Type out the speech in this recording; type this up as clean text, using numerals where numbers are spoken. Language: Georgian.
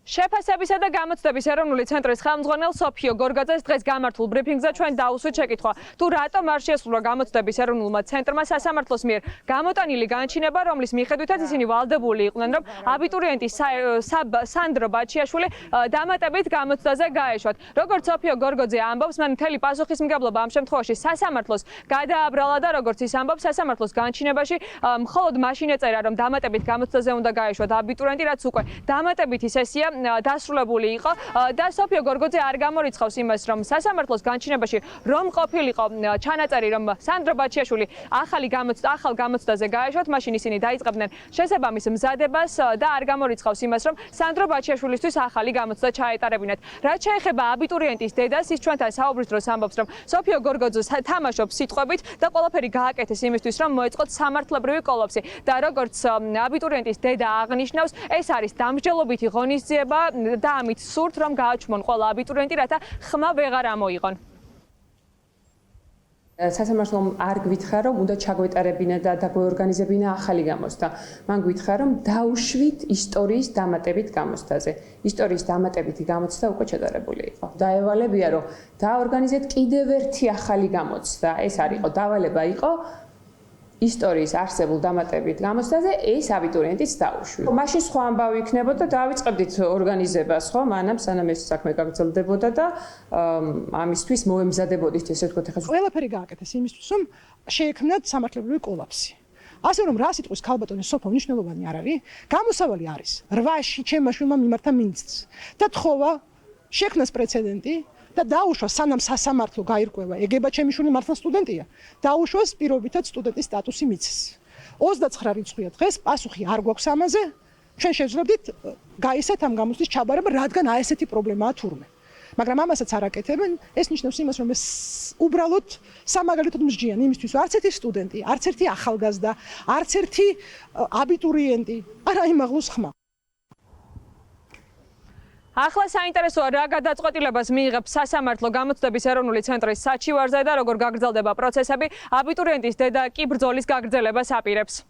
შეფასებისა და გამოცდების ეროვნული ცენტრის ხელმძღვანელ სოფიო გორგაძეს დღეს გამართულ ბრიფინგზე ჩვენ დაუსვით შეკითხვა, თუ რატომ არ შეასრულა გამოცდების ეროვნულმა ცენტრმა სასამართლოს მიერ გამოტანილი განჩინება, რომლის მიხედვითაც ისინი ვალდებული იყვნენ, რომ აბიტურიენტი სანდრო ბაჩიაშვილი დამატებით გამოცდაზე გაეშვათ. როგორც სოფიო გორგაძე ამბობს, მან მთელი პასუხისმგებლობა ამ შემთხვევაში სასამართლოს გადააბრალა და როგორც ის ამბობს, სასამართლოს განჩინებაში მხოლოდ მაშინ ეწერა, რომ დამატებით გამოცდაზე უნდა გაეშვათ აბიტურიენტი, რაც უკვე დამატებითი სესია დასრულებული იყო და სოფიო გორგაძე არ გამორიცხავს იმას, რომ სასამართლოს განჩინებაში რომ ყოფილიყო ჩანაწერი, რომ სანდრო ბაჩიაშვილი ახალ გამოცდაზე გაეშვათ, მაშინ ისინი დაიწყებდნენ შესაბამის მზადებას და არ გამორიცხავს იმას, რომ სანდრო ბაჩიაშვილისთვის ახალი გამოცდა ჩაეტარებინათ. რაც შეეხება აბიტურიენტის დედას, ის ჩვენთან საუბრის დროს ამბობს, რომ სოფიო გორგაძე თამაშობს სიტყვებით და ყველაფერი გააკეთეს იმისთვის, რომ მოეწყოთ სამართლებრივი კოლაფსი და როგორც აბიტურიენტის დედა აღნიშნავს, ეს არის დამსჯელობითი ღონისძიება და ამით სურთ, რომ გააჩვმონ ყველა აბიტურიენტი, რათა ხმა ვეღარ ამოიღონ. სასამართლომ არ გვითხრა, რომ უნდა ჩაგვეტარებინა და დაგვეორგანიზებინა ახალი გამოცდა. მან გვითხრა, რომ დაუშვით ისტორიის დამატებით გამოცდაზე. ისტორიის დამატებითი გამოცდა უკვე ჩატარებული იყო. დაევალებია, რომ დაორგანიზეთ კიდევ ერთი ახალი გამოცდა. ეს არ იყო დავალება, იყო ისტორიის არსებულ დამატებით გამოცდაზე ეს აბიტურიენტიც დაუშვით. მაშინ სხვა ამბავი იქნებოდა და დავიწყებდით ორგანიზებას, ხო, მანამ სანამ ეს საქმე გაგრძელდებოდა და ამისთვის მოემზადებოდით, ესე ვთქვათ, ახლა ყველაფერი გააკეთეს იმისთვის, რომ შეექმნათ სამართლებრივი კოლაფსი. ასე რომ რა სიტყვის ქალბატონი სოფო მნიშვნელოვანი არ არის, გამოსავალი არის 8-ში ჩემმა შვილმა მიმართა მინისტრს და თხოვა შექმნას პრეცედენტი და დაუშვა სანამ სასამართლო გაირკვევა, ეგება ჩემი შვილი მართლა სტუდენტია, დაუშვას პირობითად სტუდენტის სტატუსი მიცეს. 29 რიცხვია დღეს, პასუხი არ გვაქვს ამაზე. ჩვენ შევძლებდით გაისეთ ამ გამოცდის ჩაბარება, რადგან აი ესეთი პრობლემაა თურმე. მაგრამ ამასაც არ აკეთებენ, ეს ნიშნავს იმას, რომ ეს უბრალოდ სამაგალითოდ მსჯიან იმისთვის, არც ერთი სტუდენტი, არც ერთი ახალგაზრდა, არც ერთი აბიტურიენტი არ აიმაღლოს ხმა. ახლა საინტერესოა რა გადაწყვეტილებას მიიღებს სასამართლო გამოცდების ეროვნული ცენტრის საჩივარზე და როგორ გაგრძელდება პროცესები. აბიტურიენტის დედა კი ბრძოლის გაგრძელებას აპირებს.